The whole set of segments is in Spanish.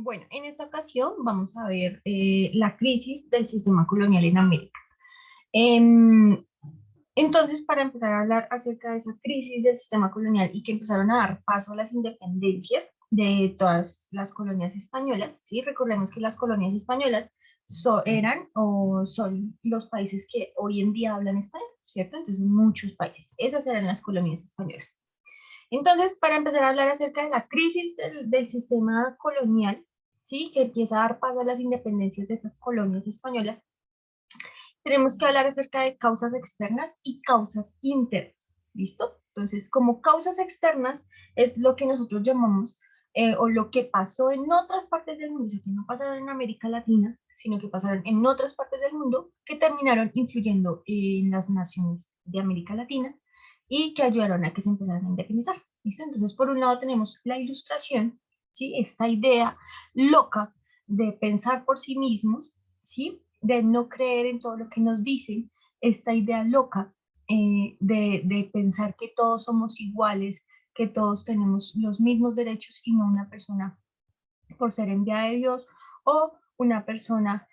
Bueno, en esta ocasión vamos a ver la crisis del sistema colonial en América. Em, entonces, para empezar a hablar acerca de esa crisis del sistema colonial y que empezaron a dar paso a las independencias de todas las colonias españolas, ¿sí? Recordemos que las colonias españolas eran o son los países que hoy en día hablan español, ¿cierto? Entonces, muchos países. Esas eran las colonias españolas. Entonces, para empezar a hablar acerca de la crisis del sistema colonial, ¿sí? Que empieza a dar paso a las independencias de estas colonias españolas, tenemos que hablar acerca de causas externas y causas internas, ¿listo? Entonces, como causas externas es lo que nosotros llamamos, o lo que pasó en otras partes del mundo, o sea, que no pasaron en América Latina, sino que pasaron en otras partes del mundo, que terminaron influyendo en las naciones de América Latina y que ayudaron a que se empezaran a independizar, ¿listo? Entonces, por un lado tenemos la ilustración, ¿sí? Esta idea loca de pensar por sí mismos, ¿sí? De no creer en todo lo que nos dicen, esta idea loca de pensar que todos somos iguales, que todos tenemos los mismos derechos y no una persona por ser enviada de Dios o una persona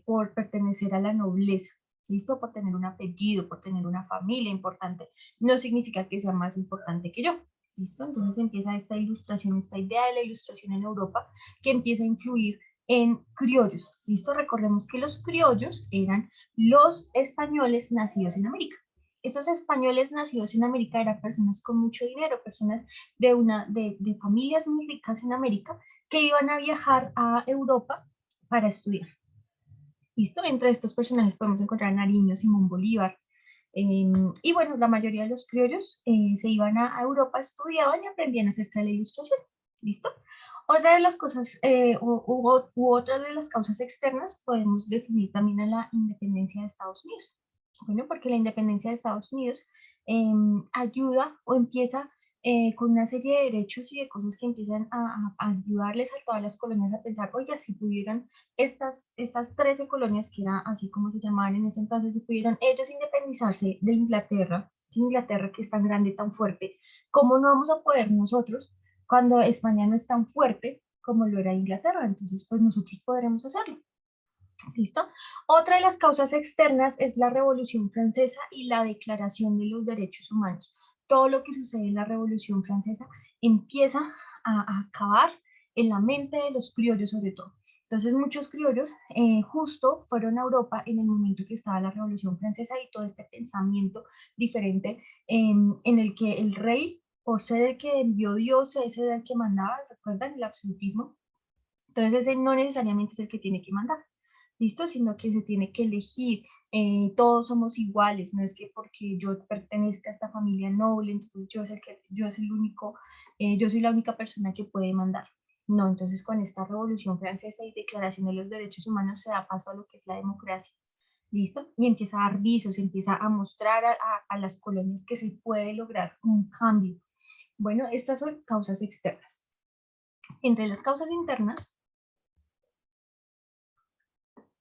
por pertenecer a la nobleza, ¿listo? Por tener un apellido, por tener una familia importante, no significa que sea más importante que yo, ¿listo? Entonces empieza esta ilustración, esta idea de la ilustración en Europa que empieza a influir en criollos, ¿listo? Recordemos que los criollos eran los españoles nacidos en América. Estos españoles nacidos en América eran personas con mucho dinero, personas de familias muy ricas en América, que iban a viajar a Europa para estudiar. ¿Listo? Entre estos personajes podemos encontrar a Nariño, Simón Bolívar, y bueno, la mayoría de los criollos se iban a Europa, estudiaban y aprendían acerca de la ilustración. ¿Listo? Otra de las cosas, u otra de las causas externas, podemos definir también a la independencia de Estados Unidos. Bueno, porque la independencia de Estados Unidos ayuda o empieza con una serie de derechos y de cosas que empiezan a ayudarles a todas las colonias a pensar, oiga, si pudieran estas 13 colonias, que era así como se llamaban en ese entonces, si pudieran ellos independizarse de Inglaterra, si Inglaterra que es tan grande, tan fuerte, ¿cómo no vamos a poder nosotros cuando España no es tan fuerte como lo era Inglaterra? Entonces, pues nosotros podremos hacerlo. ¿Listo? Otra de las causas externas es la Revolución Francesa y la Declaración de los Derechos Humanos. Todo lo que sucede en la Revolución Francesa empieza a acabar en la mente de los criollos sobre todo. Entonces muchos criollos justo fueron a Europa en el momento que estaba la Revolución Francesa y todo este pensamiento diferente en el que el rey, por ser el que envió Dios, ese era el que mandaba, ¿recuerdan? El absolutismo. Entonces ese no necesariamente es el que tiene que mandar. ¿Listo? Sino que se tiene que elegir. Todos somos iguales, no es que porque yo pertenezca a esta familia noble, entonces yo es el único, yo soy la única persona que puede mandar. No, entonces con esta Revolución Francesa y Declaración de los Derechos Humanos se da paso a lo que es la democracia. ¿Listo? Y empieza a dar visos, empieza a mostrar a las colonias que se puede lograr un cambio. Bueno, estas son causas externas. Entre las causas internas,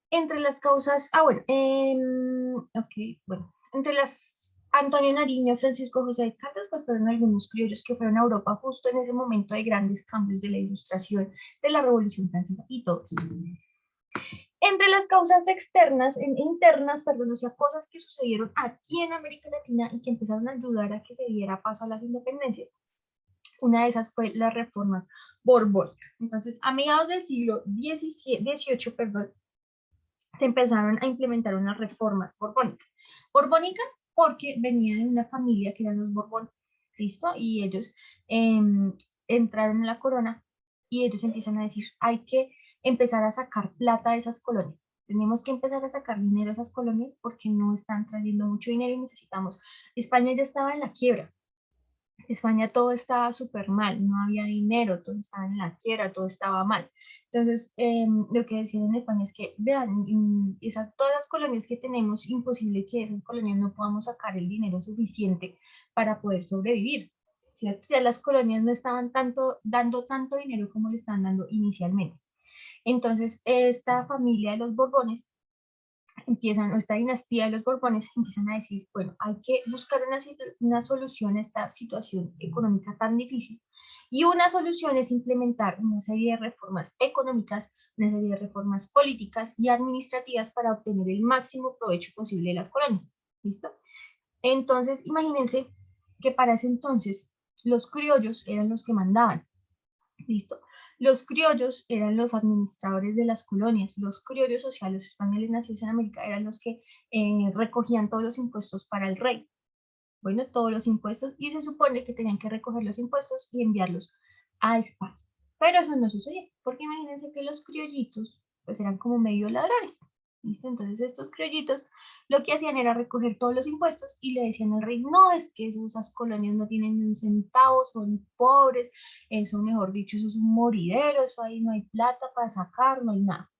entre las causas, ok, bueno, entre las Antonio Nariño, Francisco José de Caldas, pues fueron algunos criollos que fueron a Europa justo en ese momento de grandes cambios de la ilustración, de la Revolución Francesa y todo esto. Entre las causas externas, internas, perdón, o sea, cosas que sucedieron aquí en América Latina y que empezaron a ayudar a que se diera paso a las independencias, una de esas fue las reformas borbónicas. Entonces, a mediados del siglo XVIII, perdón, se empezaron a implementar unas reformas borbónicas. Borbónicas porque venía de una familia que eran los Borbón, ¿listo? Y ellos entraron en la corona y ellos empiezan a decir, hay que empezar a sacar plata de esas colonias. Tenemos que empezar a sacar dinero de esas colonias porque no están trayendo mucho dinero y necesitamos. España ya estaba en la quiebra, España todo estaba súper mal, no había dinero, todo estaba en la quiebra, todo estaba mal. Entonces, lo que decían en España es que, vean, todas las colonias que tenemos, imposible que esas colonias no podamos sacar el dinero suficiente para poder sobrevivir, ¿cierto? O sea, las colonias no estaban dando tanto dinero como le estaban dando inicialmente. Entonces, esta familia de los Borbones empiezan, o esta dinastía de los Borbones empiezan a decir, bueno, hay que buscar una solución a esta situación económica tan difícil. Y una solución es implementar una serie de reformas económicas, una serie de reformas políticas y administrativas para obtener el máximo provecho posible de las colonias. ¿Listo? Entonces, imagínense que para ese entonces los criollos eran los que mandaban. ¿Listo? Los criollos eran los administradores de las colonias, los criollos, o sea, los españoles nacidos en América, eran los que recogían todos los impuestos para el rey. Bueno, todos los impuestos, y se supone que tenían que recoger los impuestos y enviarlos a España. Pero eso no sucedía, porque imagínense que los criollitos, pues eran como medio ladrones. ¿Listo? Entonces estos criollitos lo que hacían era recoger todos los impuestos y le decían al rey, no, es que esas colonias no tienen ni un centavo, son pobres, eso mejor dicho, eso es un moridero, eso ahí no hay plata para sacar, no hay nada.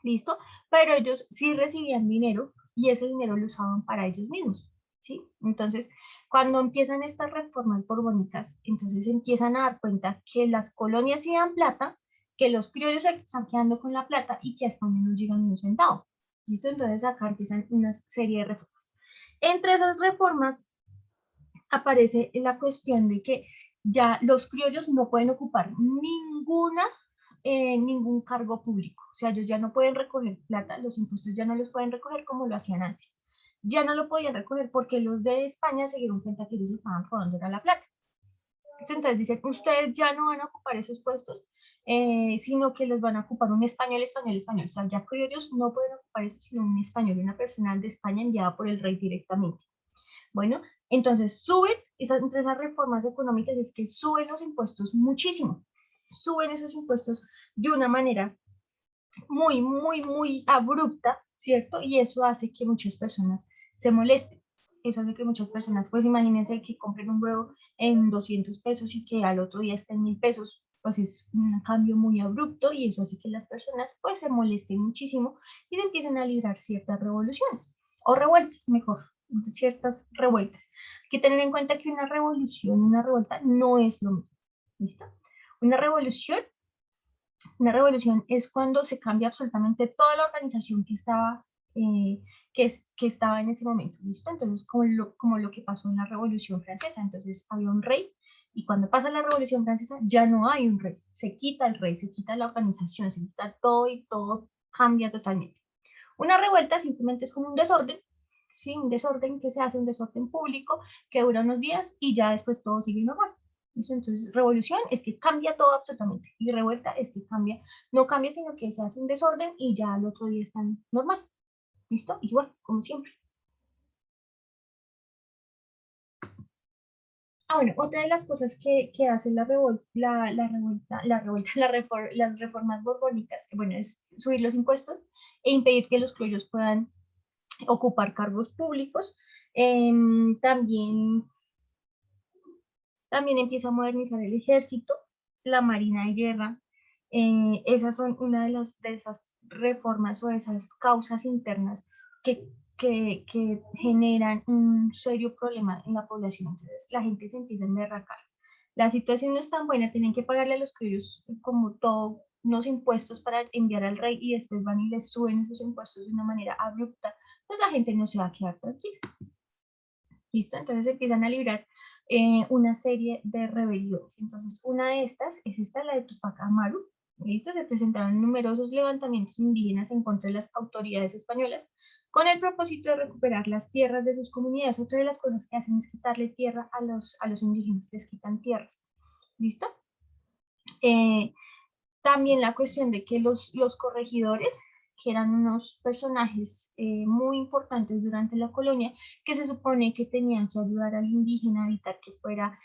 ¿Listo? Pero ellos sí recibían dinero y ese dinero lo usaban para ellos mismos, ¿sí? Entonces, cuando empiezan estas reformas borbónicas, entonces empiezan a dar cuenta que las colonias sí dan plata, que los criollos se están quedando con la plata y que a España no llegan ni un centavo. ¿Listo? Entonces acá empiezan una serie de reformas. Entre esas reformas aparece la cuestión de que ya los criollos no pueden ocupar ningún cargo público. O sea, ellos ya no pueden recoger plata, los impuestos ya no los pueden recoger como lo hacían antes. Ya no lo podían recoger porque los de España se dieron cuenta que ellos estaban robando la plata. Entonces dicen, ustedes ya no van a ocupar esos puestos, sino que los van a ocupar un español, español, español. O sea, ya criollos no pueden ocupar eso, sino un español, una persona de España enviada por el rey directamente. Bueno, entonces suben, entre esas reformas económicas es que suben los impuestos muchísimo, suben esos impuestos de una manera muy, muy, muy abrupta, ¿cierto? Y eso hace que muchas personas se molesten. Eso hace que muchas personas, pues imagínense que compren un huevo en 200 pesos y que al otro día esté en 1000 pesos, pues es un cambio muy abrupto y eso hace que las personas pues se molesten muchísimo y se empiecen a librar ciertas revoluciones, o revueltas mejor, ciertas revueltas. Hay que tener en cuenta que una revolución, una revuelta no es lo mismo, ¿listo? Una revolución es cuando se cambia absolutamente toda la organización que estaba, que estaba en ese momento, ¿listo? Entonces, como lo que pasó en la Revolución Francesa, entonces había un rey y cuando pasa la Revolución Francesa ya no hay un rey, se quita el rey, se quita la organización, se quita todo y todo cambia totalmente. Una revuelta simplemente es como un desorden, ¿sí? Un desorden que se hace, un desorden público que dura unos días y ya después todo sigue normal. Entonces, revolución es que cambia todo absolutamente y revuelta es que cambia, no cambia, sino que se hace un desorden y ya al otro día está normal. ¿Listo? Igual, como siempre. Ah, bueno, otra de las cosas que hace las reformas borbónicas, que bueno, es subir los impuestos e impedir que los criollos puedan ocupar cargos públicos. También También empieza a modernizar el ejército, la marina de guerra. Esas son una de esas reformas o de esas causas internas que, que generan un serio problema en la población. Entonces la gente se empieza a derracar. La situación no es tan buena, tienen que pagarle a los criollos como todo unos impuestos para enviar al rey y después van y les suben esos impuestos de una manera abrupta, pues la gente no se va a quedar tranquila. ¿Listo? Entonces empiezan a librar una serie de rebeliones. Entonces, una de estas es esta, la de Tupac Amaru. ¿Listo? Se presentaron numerosos levantamientos indígenas en contra de las autoridades españolas con el propósito de recuperar las tierras de sus comunidades. Otra de las cosas que hacen es quitarle tierra a los indígenas, les quitan tierras. ¿Listo? Eh, También la cuestión de que los corregidores, que eran unos personajes muy importantes durante la colonia, que se supone que tenían que ayudar al indígena a evitar que fuera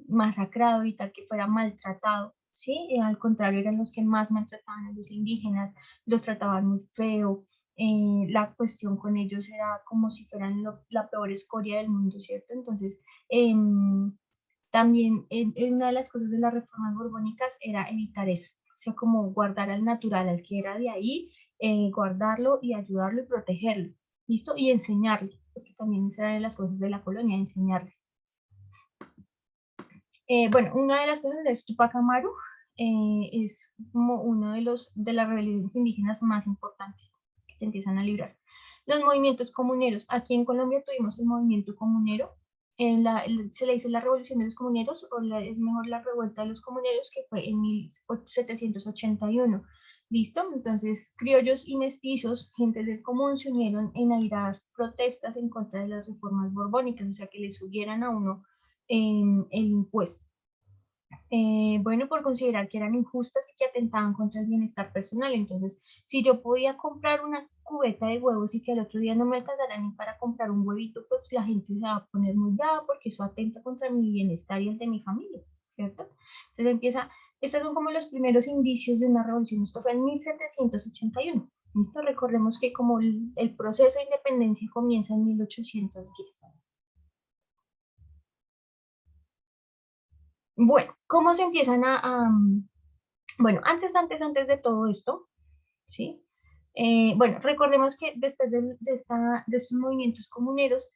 masacrado, evitar que fuera maltratado, ¿sí? Al contrario, eran los que más maltrataban a los indígenas, los trataban muy feo. La cuestión con ellos era como si fueran la peor escoria del mundo, ¿cierto? Entonces, también una de las cosas de las reformas borbónicas era evitar eso, o sea, como guardar al natural, al que era de ahí, guardarlo y ayudarlo y protegerlo, ¿listo? Y enseñarle, porque también esa era de las cosas de la colonia, enseñarles. Bueno, una de las cosas de Tupac Amaru es como uno de las rebeliones indígenas más importantes, se empiezan a librar. Los movimientos comuneros. Aquí en Colombia tuvimos el movimiento comunero, se le dice la revolución de los comuneros, o es mejor la revuelta de los comuneros, que fue en 1781. ¿Listo? Entonces, criollos y mestizos, gente del común, se unieron en airadas protestas en contra de las reformas borbónicas, o sea, que le subieran a uno el impuesto. Bueno, por considerar que eran injustas y que atentaban contra el bienestar personal. Entonces, si yo podía comprar una cubeta de huevos y que el otro día no me alcanzara ni para comprar un huevito, pues la gente se va a poner muy brava porque eso atenta contra mi bienestar y el de mi familia, ¿cierto? Entonces empieza, estos son como los primeros indicios de una revolución. Esto fue en 1781. ¿Listo? Recordemos que como el proceso de independencia comienza en 1810. Bueno, ¿cómo se empiezan bueno, antes de todo esto, ¿sí? Bueno, recordemos que después de estos movimientos comuneros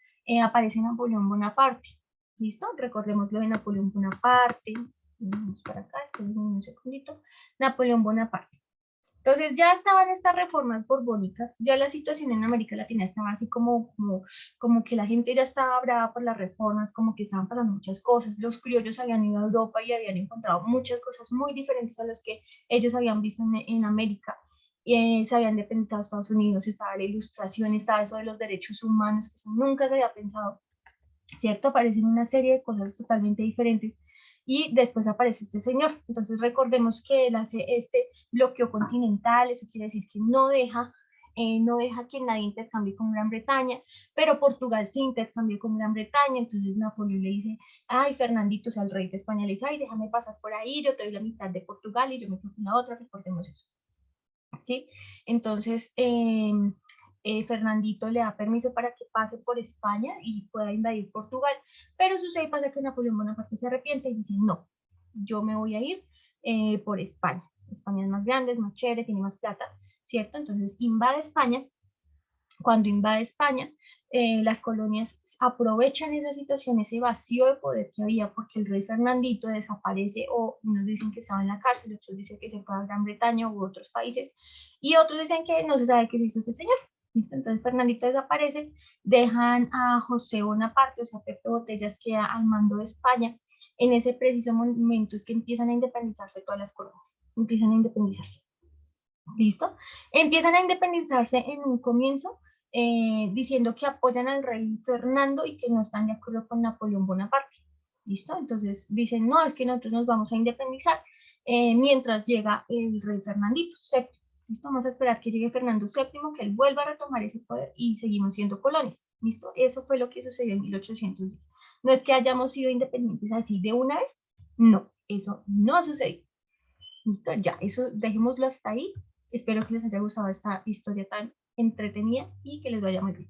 aparece Napoleón Bonaparte, ¿listo? Recordemos lo de Napoleón Bonaparte, vamos para acá, esperen un segundito, Napoleón Bonaparte. Entonces ya estaban estas reformas borbónicas, ya la situación en América Latina estaba así como que la gente ya estaba brava por las reformas, como que estaban pasando muchas cosas, los criollos habían ido a Europa y habían encontrado muchas cosas muy diferentes a las que ellos habían visto en América, se habían independizado Estados Unidos, estaba la ilustración, estaba eso de los derechos humanos, que eso nunca se había pensado, ¿cierto? Aparecen una serie de cosas totalmente diferentes y después aparece este señor. Entonces recordemos que él hace este bloqueo continental, eso quiere decir que no deja que nadie intercambie con Gran Bretaña, pero Portugal sí intercambió con Gran Bretaña, entonces Napoleón le dice, ay, Fernandito, o sea, el rey de España le dice, ay, déjame pasar por ahí, yo te doy la mitad de Portugal y yo me quedo con la otra, recordemos eso. ¿Sí? Entonces, Fernandito le da permiso para que pase por España y pueda invadir Portugal, pero sucede y pasa que Napoleón Bonaparte se arrepiente y dice, no, yo me voy a ir por España. España es más grande, es más chévere, tiene más plata, ¿cierto? Entonces invade España. Cuando invade España, las colonias aprovechan esa situación, ese vacío de poder que había, porque el rey Fernandito desaparece, o unos dicen que estaba en la cárcel, otros dicen que se fue a Gran Bretaña u otros países, y otros dicen que no se sabe qué se hizo ese señor. ¿Listo? Entonces Fernandito desaparece, dejan a José Bonaparte, o sea, Pepe Botellas queda al mando de España. En ese preciso momento es que empiezan a independizarse todas las colonias, empiezan a independizarse. ¿Listo? Empiezan a independizarse en un comienzo diciendo que apoyan al rey Fernando y que no están de acuerdo con Napoleón Bonaparte. ¿Listo? Entonces dicen, no, es que nosotros nos vamos a independizar mientras llega el rey Fernandito VII. ¿Listo? Vamos a esperar que llegue Fernando VII, que él vuelva a retomar ese poder y seguimos siendo colonias. ¿Listo? Eso fue lo que sucedió en 1810. No es que hayamos sido independientes así de una vez, no, eso no ha sucedido. Listo, ya, eso dejémoslo hasta ahí. Espero que les haya gustado esta historia tan entretenida y que les vaya muy bien.